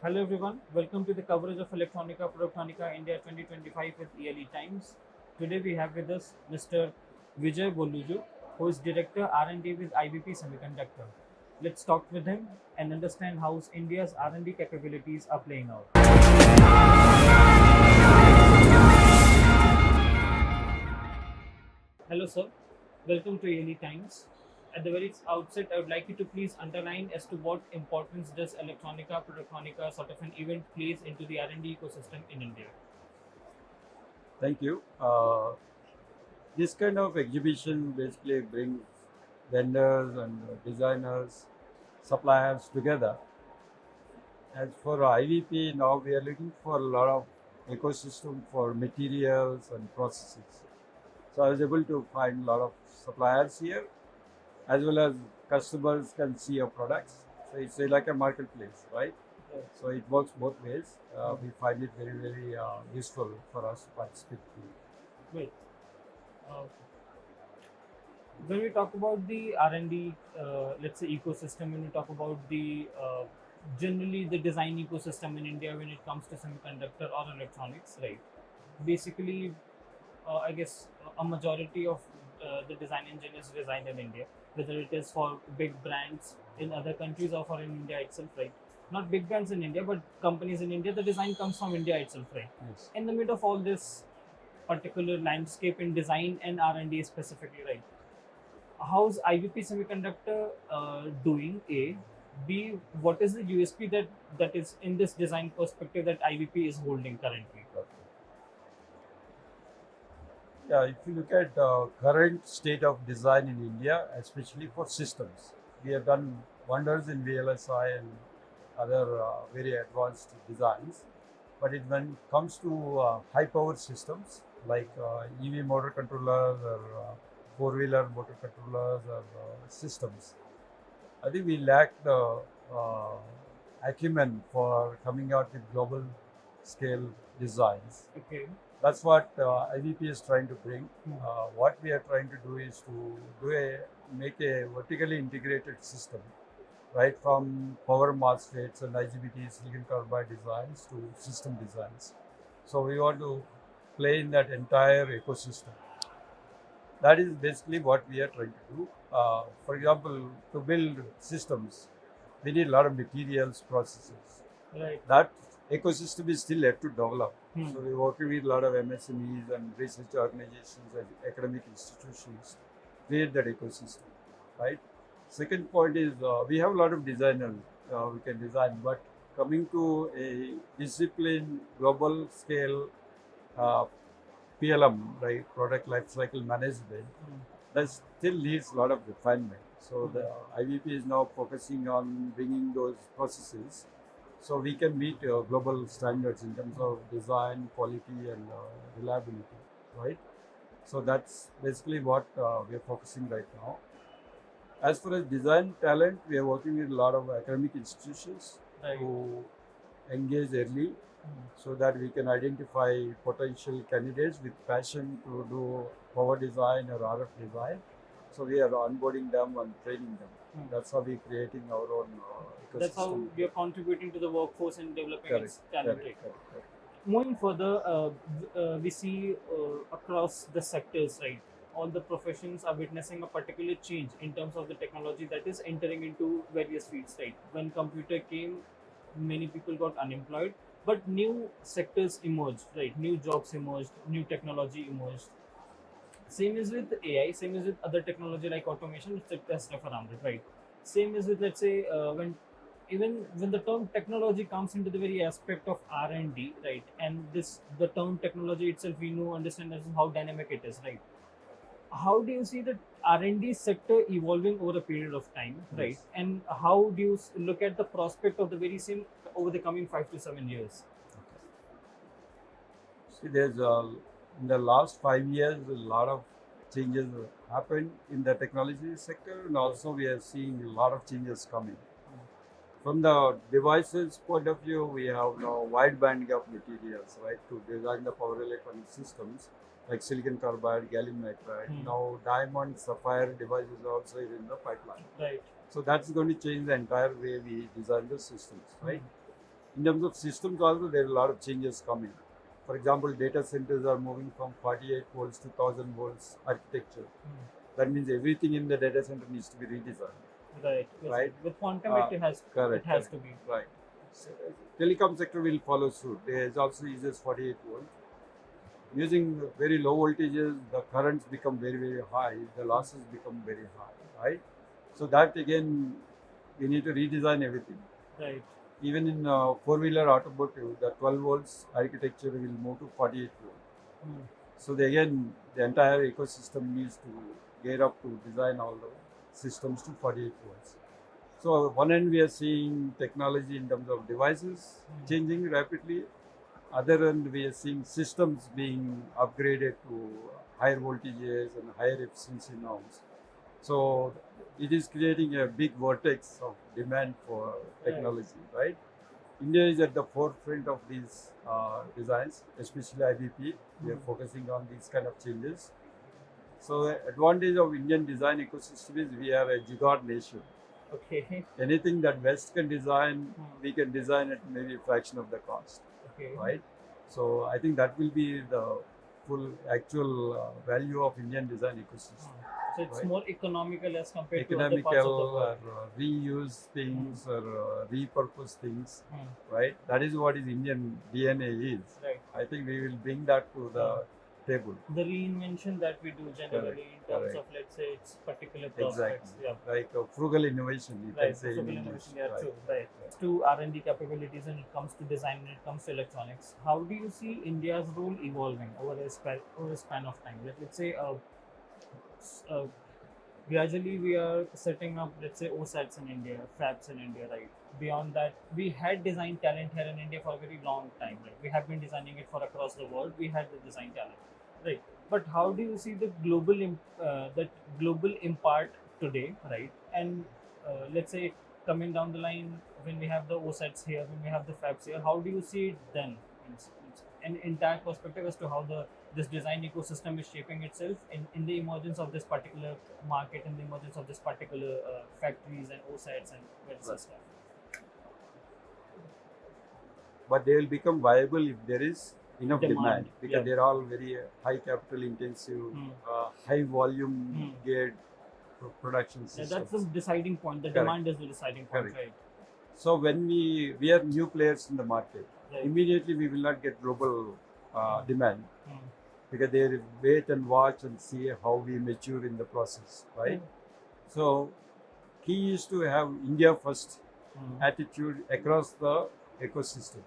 Hello everyone, welcome to the coverage of Electronica Productronica India 2025 with ELE Times. Today we have with us Mr. Vijay Bolloju, who is Director R&D with iVP Semiconductor. Let's talk with him and understand how India's R&D capabilities are playing out. Hello sir, welcome to ELE Times. At the very outset, I would like you to please underline as to what importance does Electronica Productronica sort of an event plays into the R&D ecosystem in India. Thank you. This kind of exhibition basically brings vendors and designers, suppliers together. As for IVP, now we are looking for a lot of ecosystem for materials and processes. So I was able to find a lot of suppliers here, as well as customers can see your products. So it's like a marketplace, right? So it works both ways. We find it very useful for us to participate. Wait, uh, when we talk about the R&D, let's say ecosystem, when we talk about the generally the design ecosystem in India when it comes to semiconductor or electronics, right? Basically, I guess a majority of the design engine is designed in India, whether it is for big brands in other countries or for in India itself, right? Not big brands in India, but companies in India. The design comes from India itself, right? Yes. In the middle of all this particular landscape in design and R&D specifically, right? How's IVP Semiconductor doing? A, B, what is the USP that is in this design perspective that IVP is holding currently? Yeah, if you look at current state of design in India, especially for systems, we have done wonders in VLSI and other very advanced designs. But when it comes to high power systems like EV motor controllers or four-wheeler motor controllers or systems, I think we lack the uh, acumen for coming out with global scale designs. Okay. That's what IVP is trying to bring. Hmm. What we are trying to do is to make a vertically integrated system, right from power MOSFETs and IGBT silicon carbide designs to system designs. So we want to play in that entire ecosystem. That is basically what we are trying to do. For example, to build systems, we need a lot of materials, processes. Right. That ecosystem is still yet to develop. Hmm. So we're working with a lot of MSMEs and research organizations and academic institutions to create that ecosystem, right? Second point is we have a lot of designers we can design, but coming to a discipline, global scale uh, PLM, right, product lifecycle management, that still needs a lot of refinement. So the IVP is now focusing on bringing those processes so we can meet global standards in terms of design, quality, and reliability, right? So that's basically what we are focusing right now. As far as design talent, we are working with a lot of academic institutions Right. who engage early so that we can identify potential candidates with passion to do power design or RF design. So we are onboarding them and training them. That's how we're creating our own ecosystem. That's how we are contributing to the workforce and developing Correct, its talent. correct. Moving further, we see across the sectors, right? All the professions are witnessing a particular change in terms of the technology that is entering into various fields, right? When computer came, many people got unemployed, but new sectors emerged, right? New jobs emerged, new technology emerged. Same is with AI, same is with other technology like automation, etc. stuff around it, right? Same is with, let's say, when even when the term technology comes into the very aspect of R&D, right? And the term technology itself, we know, understand as how dynamic it is, right? How do you see the R&D sector evolving over a period of time, right? Yes. And how do you look at the prospect of the very same over the coming 5 to 7 years? See, there's in the last 5 years, a lot of changes happened in the technology sector, and also we are seeing a lot of changes coming. From the devices point of view, we have now wide band gap materials, right, to design the power electronic systems like silicon carbide, gallium nitride. Now, diamond, sapphire devices also is in the pipeline. Right. So that's going to change the entire way we design the systems, right? In terms of systems also, there are a lot of changes coming. For example, data centers are moving from 48 volts to 1000 volts architecture. That means everything in the data center needs to be redesigned. Right. Yes, Right. With quantum, it has Correct. it has correct. to be. Right. So, telecom sector will follow suit. There also uses 48 volts. Using very low voltages, the currents become very, very high. The losses become very high, right? So that again, we need to redesign everything. Right. Even in four-wheeler automotive, the 12 volts architecture will move to 48 volt. So again, the entire ecosystem needs to gear up to design all the systems to 48 volts. So one end we are seeing technology in terms of devices changing rapidly. Other end we are seeing systems being upgraded to higher voltages and higher efficiency norms. So it is creating a big vortex of demand for technology, right? India is at the forefront of these designs, especially iVP. We are focusing on these kind of changes. So the advantage of Indian design ecosystem is we are a gigant nation. Okay. Anything that West can design, we can design at maybe a fraction of the cost, Okay. right? So I think that will be the full actual value of Indian design ecosystem. So it's right? more economical as compared to other parts of the Economical world. or reuse things or repurpose things, right? That is what is Indian DNA is. Right. I think we will bring that to the table. The reinvention that we do generally in terms correct. of, let's say, its particular prospects. Exactly. Like frugal innovation, you Right. can say. Frugal in innovation, English. yeah, true. Right. To R&D capabilities when it comes to design, when it comes to electronics, how do you see India's role evolving over a span of time? Let's say, gradually we are setting up, let's say, OSATs in India, fabs in India, right? Beyond that, we had design talent here in India for a very long time, right? We have been designing it for across the world. We had the design talent, right? But how do you see the global impact today, right? And let's say coming down the line, when we have the OSATs here, when we have the fabs here, how do you see it then? An entire perspective as to how this design ecosystem is shaping itself in the emergence of this particular market, in the emergence of this particular factories and OSATs and various stuff. But they will become viable if there is enough demand, because yeah. they're all very high capital intensive, high volume geared production systems. Yeah, that's the deciding point. The Correct. demand is the deciding point, Correct. right? So when we are new players in the market, Right. immediately we will not get global demand, because they will wait and watch and see how we mature in the process, right? So key is to have India first attitude across the ecosystem.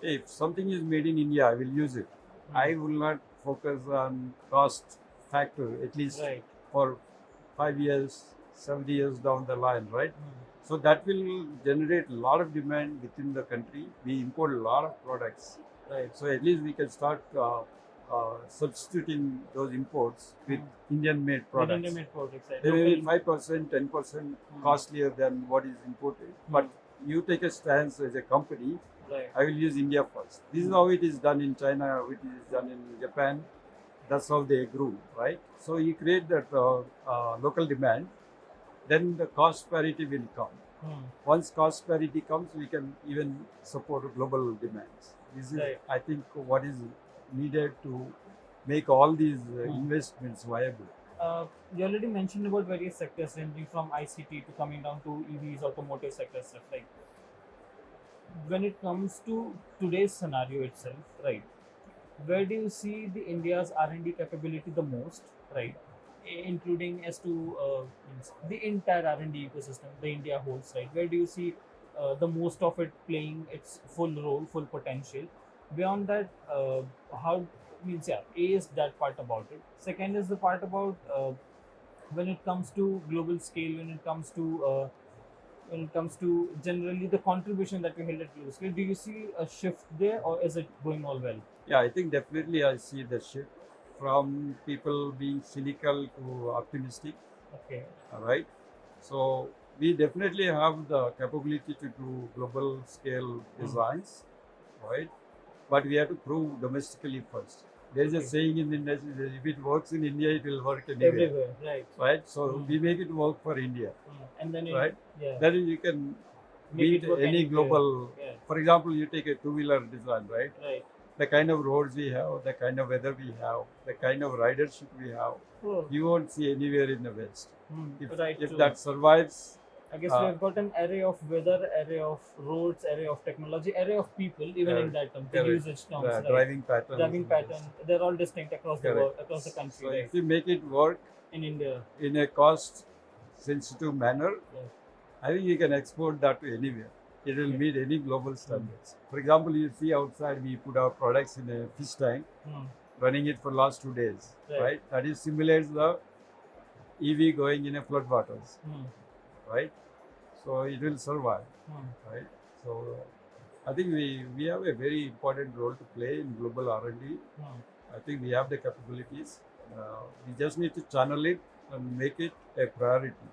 If something is made in India, I will use it. I will not focus on cost factor, at least for 5 years, 7 years down the line, right? So that will generate a lot of demand within the country. We import a lot of products, right? So at least we can start substituting those imports with Indian-made products. Indian-made products, right? They may be 5%, 10% costlier than what is imported. But you take a stance as a company, I will use India first. This is how it is done in China, it is done in Japan. That's how they grew, right? So you create that local demand, then the cost parity will come. Once cost parity comes, we can even support global demands. This is, I think, what is needed to make all these investments viable. You already mentioned about various sectors ranging from ICT to coming down to EVs, automotive sector stuff. Like when it comes to today's scenario itself, right? Where do you see the India's R&D capability the most, right? Including as to the entire R&D ecosystem, the India holds, right? Where do you see the most of it playing its full role, full potential? Beyond that, how means A is that part about it. Second is the part about when it comes to global scale, when it comes to generally the contribution that we held at global scale. Do you see a shift there, or is it going all well? Yeah, I think definitely I see the shift from people being cynical to optimistic. Okay. All right. So we definitely have the capability to do global scale designs, right? But we have to prove domestically first. There is a saying in the industry that if it works in India, it will work everywhere, right? Right. So we make it work for India, and then right? Then you can beat any global For example, you take a two-wheeler design, right? Right. The kind of roads we have, the kind of weather we have, the kind of ridership we have, Oh. you won't see anywhere in the West. Right. If True. that survives, I guess we have got an array of weather, array of roads, array of technology, array of people, even in that term, the usage terms, right? driving patterns, Driving pattern, they're all distinct across the world, across the country, So right? if you make it work In India, in a cost-sensitive manner, yes. I think you can export that to anywhere. It will meet any global standards. For example, you see outside we put our products in a fish tank, running it for last 2 days, right? That is simulates the EV going in a flood waters, right? So it will survive, right? So I think we have a very important role to play in global R&D. I think we have the capabilities. We just need to channel it and make it a priority.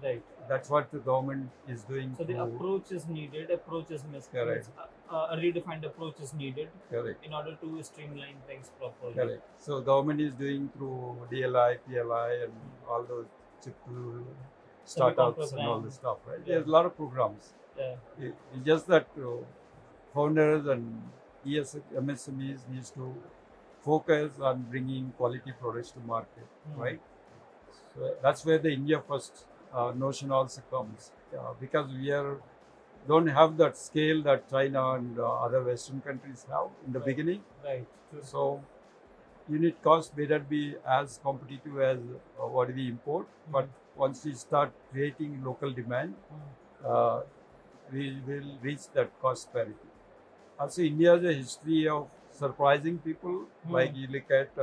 Right. That's what the government is doing. So the approach is needed, approach is missing. Correct. A redefined approach is needed. Correct. In order to streamline things properly. Correct. So government is doing through DLI, PLI and all those chip startups and all this stuff, right? Yeah. There's a lot of programs. Yeah. It's just that founders and MSMEs needs to focus on bringing quality products to market, right? So that's where the India first notion also comes, because we don't have that scale that China and other Western countries have in the beginning. Right. True. So unit cost may not be as competitive as what we import, but once we start creating local demand, we will reach that cost parity. Also, India has a history of surprising people. Like you look at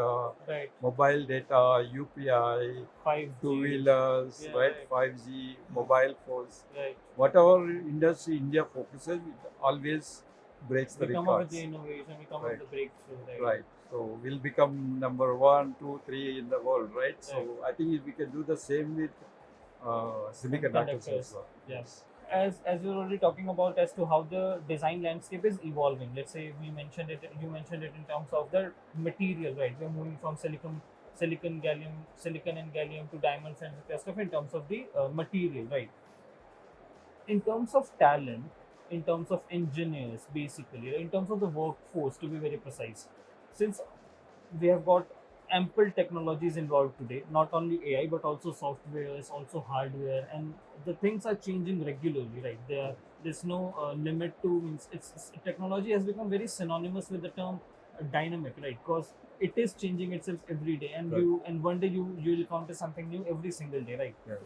mobile data, UPI, 5G, two-wheelers, right? 5G, mobile phones. Right. Whatever industry India focuses, it always breaks the we records. come up with the innovation, we come up with the breakthrough. Right. So we'll become number 1, 2, 3 in the world, right? So I think if we can do the same with semiconductors as well. Yes. As you're already talking about as to how the design landscape is evolving. Let's say you mentioned it in terms of the material, right? We're moving from silicon and gallium to diamonds and stuff in terms of the material, right? In terms of talent, in terms of engineers, basically, in terms of the workforce, to be very precise, since we have got ample technologies involved today, not only AI but also softwares, also hardware, and the things are changing regularly, right? There's no limit to, means it's technology has become very synonymous with the term dynamic, right? Because it is changing itself every day, and one day you will encounter something new every single day, right? Right.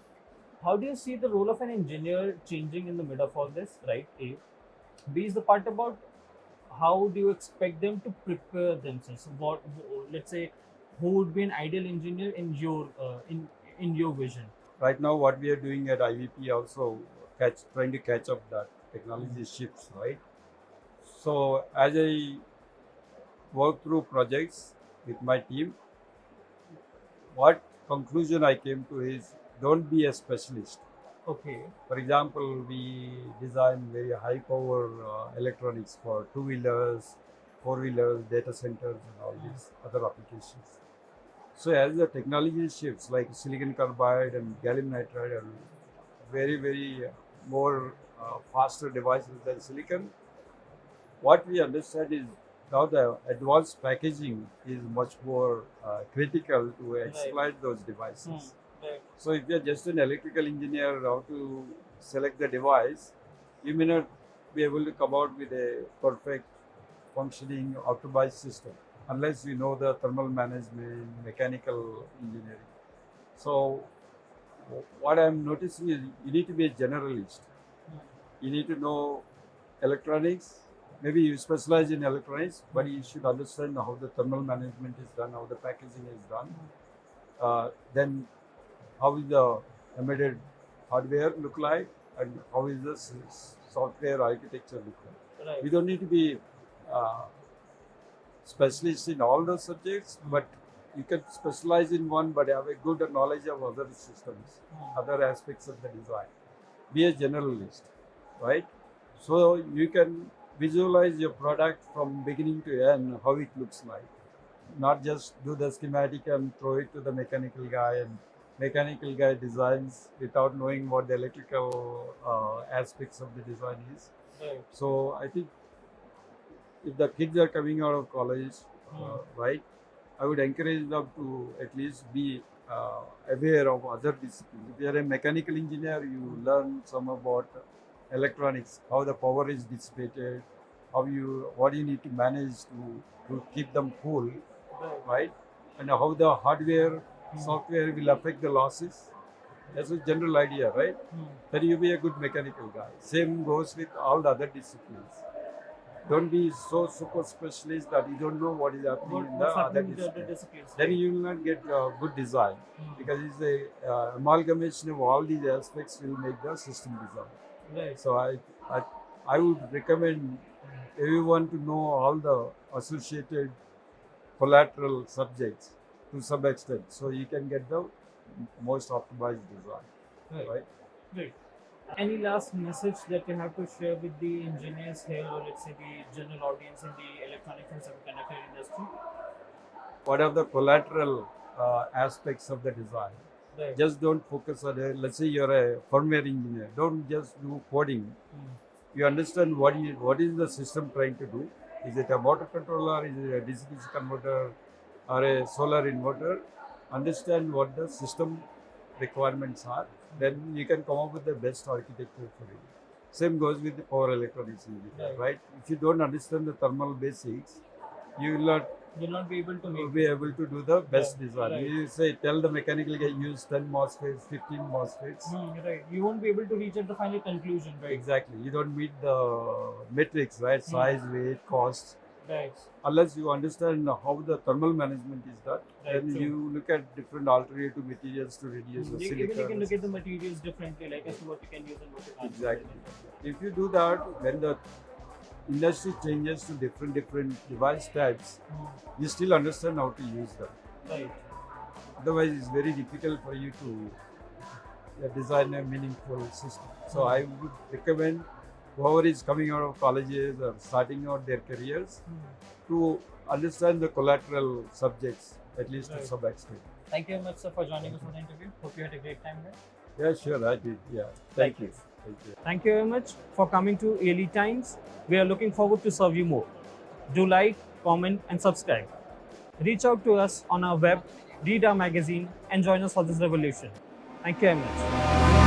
How do you see the role of an engineer changing in the middle of all this, right? A. B is the part about how do you expect them to prepare themselves? Let's say, who would be an ideal engineer in your vision? Right now, what we are doing at iVP also trying to catch up that technology shifts, right? So as I work through projects with my team, what conclusion I came to is don't be a specialist. Okay. For example, we design very high power electronics for two-wheelers, four-wheelers, data centers, and all these other applications. So as the technology shifts, like silicon carbide and gallium nitride are very, very more faster devices than silicon, what we understand is now the advanced packaging is much more critical to exploit those devices. Right. So if you're just an electrical engineer, how to select the device, you may not be able to come out with a perfect functioning optimized system unless you know the thermal management, mechanical engineering. So what I'm noticing is you need to be a generalist. You need to know electronics. Maybe you specialize in electronics, but you should understand how the thermal management is done, how the packaging is done. Then how is the embedded hardware look like, and how is the software architecture look like. Right. We don't need to be specialists in all those subjects, but you can specialize in one but have a good knowledge of other systems, other aspects of the design. Be a generalist, right? So you can visualize your product from beginning to end, how it looks like. Not just do the schematic and throw it to the mechanical guy, and mechanical guy designs without knowing what the electrical aspects of the design is. Right. So I think if the kids are coming out of college, right, I would encourage them to at least be aware of other disciplines. If you are a mechanical engineer, you learn some about electronics, how the power is dissipated, what you need to manage to keep them cool, right? And how the hardware, software will affect the losses. That's a general idea, right? Then you'll be a good mechanical guy. Same goes with all the other disciplines. Don't be so super specialist that you don't know what is happening in the What's other happening with the other disciplines. disciplines? Then you will not get good design because it's a amalgamation of all these aspects will make the system design. Right. So I would recommend everyone to know all the associated collateral subjects to some extent, so you can get the most optimized design. Right? Great. Any last message that you have to share with the engineers here, or let's say the general audience in the electronics and semiconductor industry? What are the collateral aspects of the design? Right. Just don't focus on it. Let's say you're a firmware engineer. Don't just do coding. You understand what is the system trying to do. Is it a motor controller? Is it a DC-DC converter or a solar inverter? Understand what the system requirements are. Then you can come up with the best architecture for it. Same goes with the power electronics engineer, right? If you don't understand the thermal basics, you will not be able to be able to do the best design. Right. You say, tell the mechanical guy use 10 MOSFETs, 15 MOSFETs. Right. You won't be able to reach at the final conclusion, right? Exactly. You don't meet the metrics, right? Size, weight, cost. Right. Unless you understand how the thermal management is done, Right, then true. you look at different alternative materials to reduce the Even you can silicon. look at the materials differently, like as to what you can use and what you can't. Exactly. If you do that, when the industry changes to different device types, you still understand how to use them. Right. Otherwise, it's very difficult for you to design a meaningful system. So I would recommend whoever is coming out of colleges or starting out their careers to understand the collateral subjects, at least to Right. some extent. Thank you very much, sir, for joining us for the interview. Hope you had a great time there. Yeah, sure, I did. Yeah. Thank you. Thank you. Thank you very much for coming to ELE Times. We are looking forward to serve you more. Do like, comment, and subscribe. Reach out to us on our web, read our magazine, and join us for this revolution. Thank you very much.